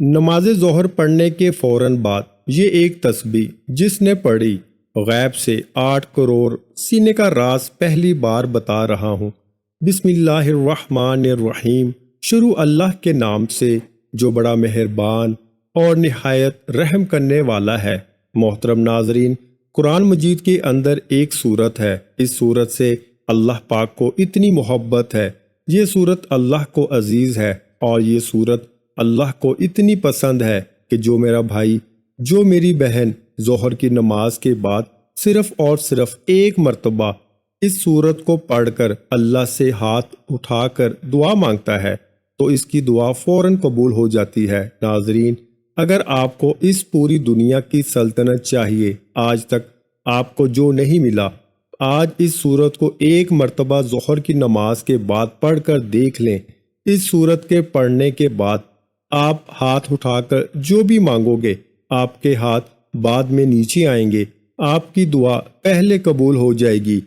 نماز ظہر پڑھنے کے فوراً بعد یہ ایک تسبیح جس نے پڑھی غیب سے 8 کروڑ سینے کا راز پہلی بار بتا رہا ہوں۔ بسم اللہ الرحمن الرحیم، شروع اللہ کے نام سے جو بڑا مہربان اور نہایت رحم کرنے والا ہے۔ محترم ناظرین، قرآن مجید کے اندر ایک سورت ہے۔ اس سورت سے اللہ پاک کو اتنی محبت ہے، یہ سورت اللہ کو عزیز ہے، اور یہ سورت اللہ کو اتنی پسند ہے کہ جو میرا بھائی، جو میری بہن ظہر کی نماز کے بعد صرف اور صرف ایک مرتبہ اس سورت کو پڑھ کر اللہ سے ہاتھ اٹھا کر دعا مانگتا ہے تو اس کی دعا فوراً قبول ہو جاتی ہے۔ ناظرین، اگر آپ کو اس پوری دنیا کی سلطنت چاہیے، آج تک آپ کو جو نہیں ملا، آج اس سورت کو ایک مرتبہ ظہر کی نماز کے بعد پڑھ کر دیکھ لیں۔ اس سورت کے پڑھنے کے بعد آپ ہاتھ اٹھا کر جو بھی مانگو گے، آپ کے ہاتھ بعد میں نیچے آئیں گے، آپ کی دعا پہلے قبول ہو جائے گی،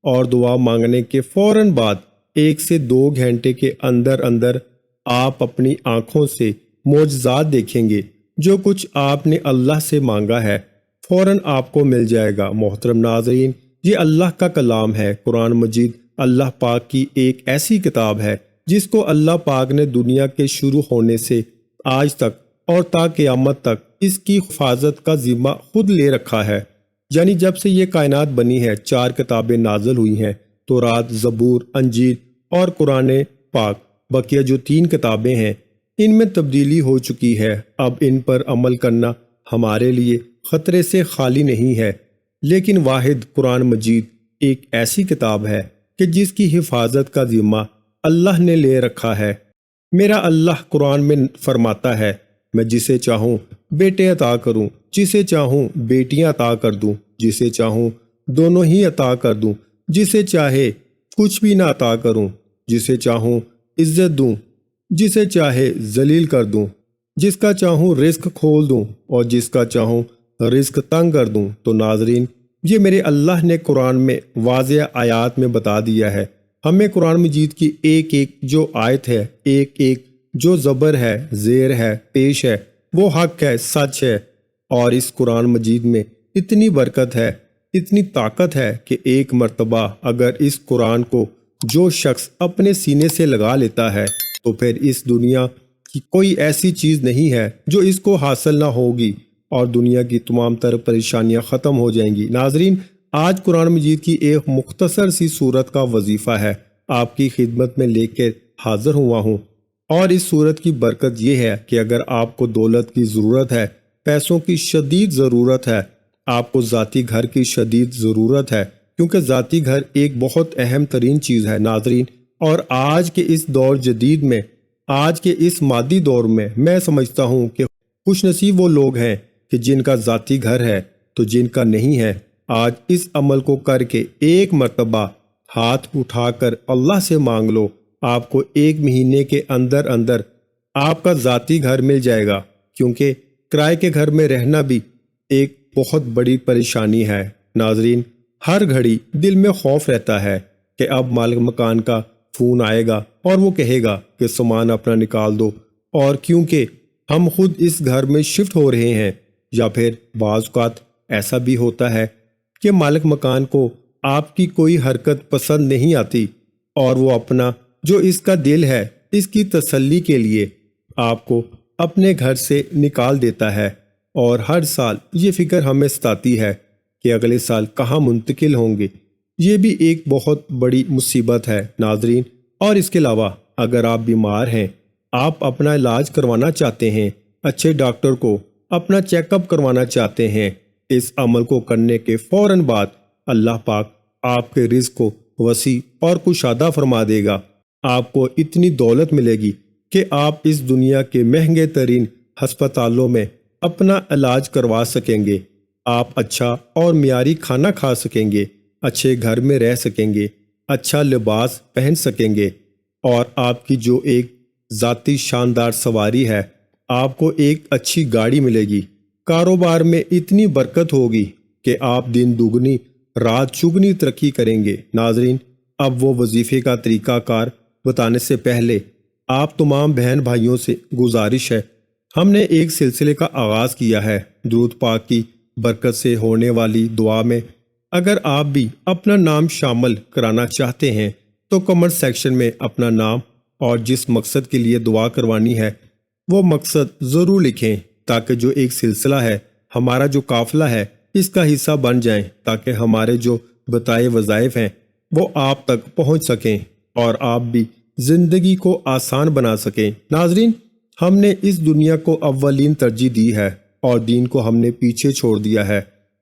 اور دعا مانگنے کے فوراً بعد 1 سے 2 گھنٹے کے اندر اندر آپ اپنی آنکھوں سے معجزات دیکھیں گے۔ جو کچھ آپ نے اللہ سے مانگا ہے فوراً آپ کو مل جائے گا۔ محترم ناظرین، یہ اللہ کا کلام ہے۔ قرآن مجید اللہ پاک کی ایک ایسی کتاب ہے جس کو اللہ پاک نے دنیا کے شروع ہونے سے آج تک اور تا قیامت تک اس کی حفاظت کا ذمہ خود لے رکھا ہے۔ یعنی جب سے یہ کائنات بنی ہے 4 کتابیں نازل ہوئی ہیں، تورات، زبور، انجیل اور قرآن پاک۔ بقیہ جو 3 کتابیں ہیں ان میں تبدیلی ہو چکی ہے۔ اب ان پر عمل کرنا ہمارے لیے خطرے سے خالی نہیں ہے، لیکن واحد قرآن مجید ایک ایسی کتاب ہے کہ جس کی حفاظت کا ذمہ اللہ نے لے رکھا ہے۔ میرا اللہ قرآن میں فرماتا ہے، میں جسے چاہوں بیٹے عطا کروں، جسے چاہوں بیٹیاں عطا کر دوں، جسے چاہوں دونوں ہی عطا کر دوں، جسے چاہے کچھ بھی نہ عطا کروں، جسے چاہوں عزت دوں، جسے چاہے ذلیل کر دوں، جس کا چاہوں رزق کھول دوں اور جس کا چاہوں رزق تنگ کر دوں۔ تو ناظرین، یہ میرے اللہ نے قرآن میں واضح آیات میں بتا دیا ہے۔ ہمیں قرآن مجید کی ایک ایک جو آیت ہے، ایک ایک جو زبر ہے، زیر ہے، پیش ہے، وہ حق ہے، سچ ہے۔ اور اس قرآن مجید میں اتنی برکت ہے، اتنی طاقت ہے کہ ایک مرتبہ اگر اس قرآن کو جو شخص اپنے سینے سے لگا لیتا ہے تو پھر اس دنیا کی کوئی ایسی چیز نہیں ہے جو اس کو حاصل نہ ہوگی، اور دنیا کی تمام تر پریشانیاں ختم ہو جائیں گی۔ ناظرین، آج قرآن مجید کی ایک مختصر سی سورت کا وظیفہ ہے آپ کی خدمت میں لے کے حاضر ہوا ہوں، اور اس سورت کی برکت یہ ہے کہ اگر آپ کو دولت کی ضرورت ہے، پیسوں کی شدید ضرورت ہے، آپ کو ذاتی گھر کی شدید ضرورت ہے، کیونکہ ذاتی گھر ایک بہت اہم ترین چیز ہے ناظرین، اور آج کے اس دور جدید میں، آج کے اس مادی دور میں میں سمجھتا ہوں کہ خوش نصیب وہ لوگ ہیں کہ جن کا ذاتی گھر ہے، تو جن کا نہیں ہے آج اس عمل کو کر کے ایک مرتبہ ہاتھ اٹھا کر اللہ سے مانگ لو، آپ کو 1 مہینے کے اندر اندر آپ کا ذاتی گھر مل جائے گا، کیونکہ کرائے کے گھر میں رہنا بھی ایک بہت بڑی پریشانی ہے۔ ناظرین، ہر گھڑی دل میں خوف رہتا ہے کہ اب مالک مکان کا فون آئے گا اور وہ کہے گا کہ سامان اپنا نکال دو، اور کیونکہ ہم خود اس گھر میں شفٹ ہو رہے ہیں، یا پھر بعض اوقات ایسا بھی ہوتا ہے کہ مالک مکان کو آپ کی کوئی حرکت پسند نہیں آتی، اور وہ اپنا جو اس کا دل ہے اس کی تسلی کے لیے آپ کو اپنے گھر سے نکال دیتا ہے، اور ہر سال یہ فکر ہمیں ستاتی ہے کہ اگلے سال کہاں منتقل ہوں گے۔ یہ بھی ایک بہت بڑی مصیبت ہے ناظرین۔ اور اس کے علاوہ اگر آپ بیمار ہیں، آپ اپنا علاج کروانا چاہتے ہیں، اچھے ڈاکٹر کو اپنا چیک اپ کروانا چاہتے ہیں، اس عمل کو کرنے کے فوراً بعد اللہ پاک آپ کے رزق کو وسیع اور کشادہ فرما دے گا۔ آپ کو اتنی دولت ملے گی کہ آپ اس دنیا کے مہنگے ترین ہسپتالوں میں اپنا علاج کروا سکیں گے، آپ اچھا اور معیاری کھانا کھا سکیں گے، اچھے گھر میں رہ سکیں گے، اچھا لباس پہن سکیں گے، اور آپ کی جو ایک ذاتی شاندار سواری ہے، آپ کو ایک اچھی گاڑی ملے گی۔ کاروبار میں اتنی برکت ہوگی کہ آپ دن دگنی رات چگنی ترقی کریں گے۔ ناظرین، اب وہ وظیفے کا طریقہ کار بتانے سے پہلے آپ تمام بہن بھائیوں سے گزارش ہے، ہم نے ایک سلسلے کا آغاز کیا ہے درود پاک کی برکت سے ہونے والی دعا میں۔ اگر آپ بھی اپنا نام شامل کرانا چاہتے ہیں تو کمنٹ سیکشن میں اپنا نام اور جس مقصد کے لیے دعا کروانی ہے وہ مقصد ضرور لکھیں، تاکہ جو ایک سلسلہ ہے، ہمارا جو قافلہ ہے، اس کا حصہ بن جائیں، تاکہ ہمارے جو بتائے وظائف ہیں وہ آپ تک پہنچ سکیں اور آپ بھی زندگی کو آسان بنا سکیں۔ ناظرین، ہم نے اس دنیا کو اولین ترجیح دی ہے اور دین کو ہم نے پیچھے چھوڑ دیا ہے،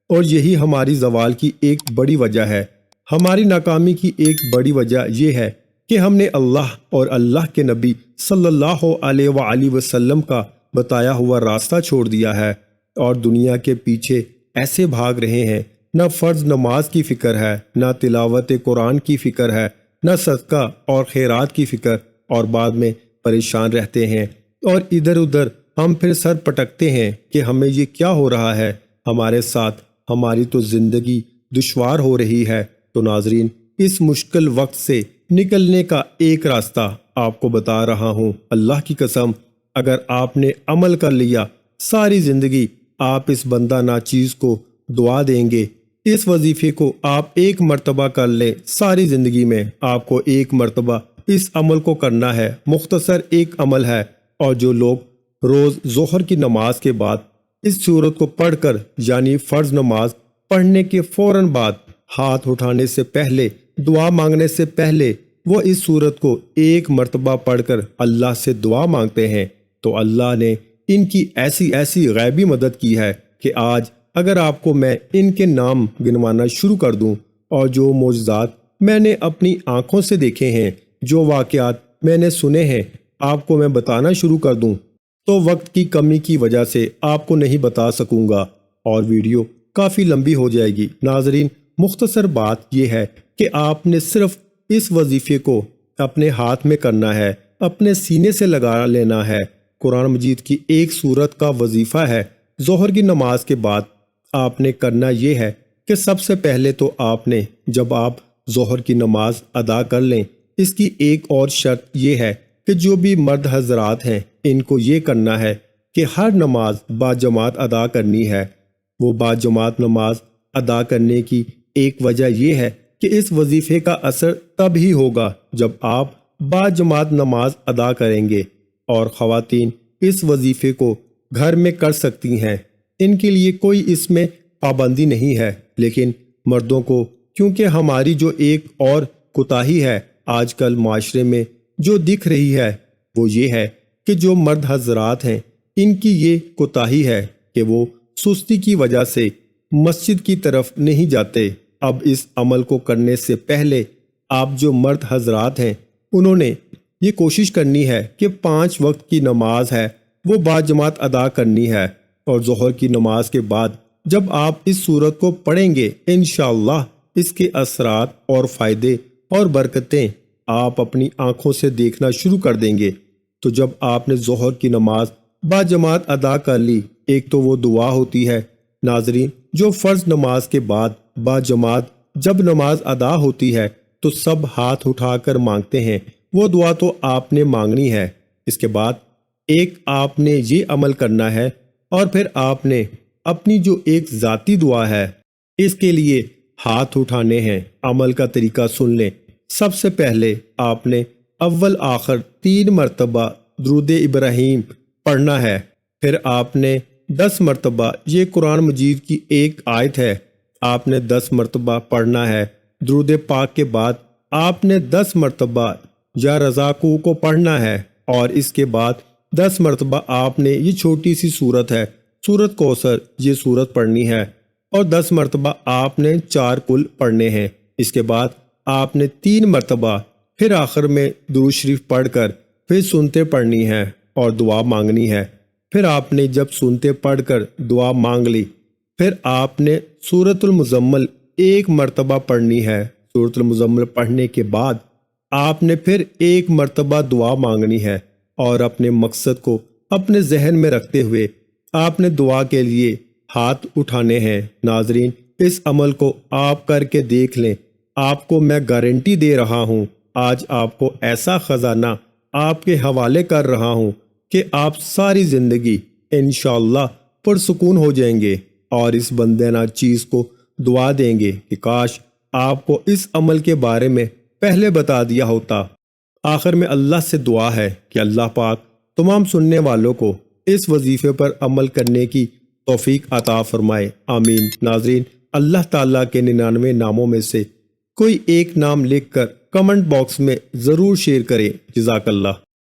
اور یہی ہماری زوال کی ایک بڑی وجہ ہے۔ ہماری ناکامی کی ایک بڑی وجہ یہ ہے کہ ہم نے اللہ اور اللہ کے نبی صلی اللہ علیہ وآلہ وسلم کا بتایا ہوا راستہ چھوڑ دیا ہے اور دنیا کے پیچھے ایسے بھاگ رہے ہیں۔ نہ فرض نماز کی فکر ہے، نہ تلاوت قرآن کی فکر ہے، نہ صدقہ اور خیرات کی فکر، اور بعد میں پریشان رہتے ہیں اور ادھر ادھر ہم پھر سر پٹکتے ہیں کہ ہمیں یہ کیا ہو رہا ہے ہمارے ساتھ، ہماری تو زندگی دشوار ہو رہی ہے۔ تو ناظرین، اس مشکل وقت سے نکلنے کا ایک راستہ آپ کو بتا رہا ہوں۔ اللہ کی قسم، اگر آپ نے عمل کر لیا، ساری زندگی آپ اس بندہ ناچیز کو دعا دیں گے۔ اس وظیفے کو آپ ایک مرتبہ کر لیں، ساری زندگی میں آپ کو ایک مرتبہ اس عمل کو کرنا ہے۔ مختصر ایک عمل ہے، اور جو لوگ روز ظہر کی نماز کے بعد اس سورت کو پڑھ کر، یعنی فرض نماز پڑھنے کے فوراً بعد، ہاتھ اٹھانے سے پہلے، دعا مانگنے سے پہلے وہ اس سورت کو ایک مرتبہ پڑھ کر اللہ سے دعا مانگتے ہیں، تو اللہ نے ان کی ایسی ایسی غیبی مدد کی ہے کہ آج اگر آپ کو میں ان کے نام گنوانا شروع کر دوں، اور جو معجزات میں نے اپنی آنکھوں سے دیکھے ہیں، جو واقعات میں نے سنے ہیں، آپ کو میں بتانا شروع کر دوں، تو وقت کی کمی کی وجہ سے آپ کو نہیں بتا سکوں گا اور ویڈیو کافی لمبی ہو جائے گی۔ ناظرین، مختصر بات یہ ہے کہ آپ نے صرف اس وظیفے کو اپنے ہاتھ میں کرنا ہے، اپنے سینے سے لگا لینا ہے۔ قرآن مجید کی ایک سورت کا وظیفہ ہے۔ ظہر کی نماز کے بعد آپ نے کرنا یہ ہے کہ سب سے پہلے تو آپ نے، جب آپ ظہر کی نماز ادا کر لیں، اس کی ایک اور شرط یہ ہے کہ جو بھی مرد حضرات ہیں ان کو یہ کرنا ہے کہ ہر نماز باجماعت ادا کرنی ہے۔ وہ باجماعت نماز ادا کرنے کی ایک وجہ یہ ہے کہ اس وظیفے کا اثر تب ہی ہوگا جب آپ باجماعت نماز ادا کریں گے، اور خواتین اس وظیفے کو گھر میں کر سکتی ہیں، ان کے لیے کوئی اس میں پابندی نہیں ہے۔ لیکن مردوں کو، کیونکہ ہماری جو ایک اور کوتاہی ہے آج کل معاشرے میں جو دکھ رہی ہے، وہ یہ ہے کہ جو مرد حضرات ہیں ان کی یہ کوتاہی ہے کہ وہ سستی کی وجہ سے مسجد کی طرف نہیں جاتے۔ اب اس عمل کو کرنے سے پہلے آپ جو مرد حضرات ہیں انہوں نے یہ کوشش کرنی ہے کہ 5 وقت کی نماز ہے وہ باجماعت ادا کرنی ہے، اور ظہر کی نماز کے بعد جب آپ اس سورت کو پڑھیں گے، انشاءاللہ اس کے اثرات اور فائدے اور برکتیں آپ اپنی آنکھوں سے دیکھنا شروع کر دیں گے۔ تو جب آپ نے ظہر کی نماز باجماعت ادا کر لی، ایک تو وہ دعا ہوتی ہے ناظرین جو فرض نماز کے بعد باجماعت جب نماز ادا ہوتی ہے تو سب ہاتھ اٹھا کر مانگتے ہیں، وہ دعا تو آپ نے مانگنی ہے۔ اس کے بعد ایک آپ نے یہ عمل کرنا ہے، اور پھر آپ نے اپنی جو ایک ذاتی دعا ہے اس کے لیے ہاتھ اٹھانے ہیں۔ عمل کا طریقہ سن لیں۔ سب سے پہلے آپ نے اول آخر 3 مرتبہ درود ابراہیم پڑھنا ہے، پھر آپ نے 10 مرتبہ، یہ قرآن مجید کی ایک آیت ہے، آپ نے 10 مرتبہ پڑھنا ہے۔ درود پاک کے بعد آپ نے 10 مرتبہ یا رضاکو کو پڑھنا ہے، اور اس کے بعد 10 مرتبہ آپ نے یہ چھوٹی سی سورت ہے، سورت کوثر، یہ سورت پڑھنی ہے، اور 10 مرتبہ آپ نے 4 کل پڑھنے ہیں۔ اس کے بعد آپ نے 3 مرتبہ پھر آخر میں درود شریف پڑھ کر پھر سنتے پڑھنی ہے اور دعا مانگنی ہے۔ پھر آپ نے جب سنتے پڑھ کر دعا مانگ لی، پھر آپ نے سورۃ المزمل 1 مرتبہ پڑھنی ہے۔ سورۃ المزمل پڑھنے کے بعد آپ نے پھر 1 مرتبہ دعا مانگنی ہے، اور اپنے مقصد کو اپنے ذہن میں رکھتے ہوئے آپ نے دعا کے لیے ہاتھ اٹھانے ہیں۔ ناظرین، اس عمل کو آپ کر کے دیکھ لیں، آپ کو میں گارنٹی دے رہا ہوں، آج آپ کو ایسا خزانہ آپ کے حوالے کر رہا ہوں کہ آپ ساری زندگی انشاءاللہ پرسکون ہو جائیں گے، اور اس بندے نا چیز کو دعا دیں گے کہ کاش آپ کو اس عمل کے بارے میں پہلے بتا دیا ہوتا۔ آخر میں اللہ سے دعا ہے کہ اللہ پاک تمام سننے والوں کو اس وظیفے پر عمل کرنے کی توفیق عطا فرمائے، آمین۔ ناظرین، اللہ تعالیٰ کے 99 ناموں میں سے کوئی ایک نام لکھ کر کمنٹ باکس میں ضرور شیئر کریں۔ جزاک اللہ۔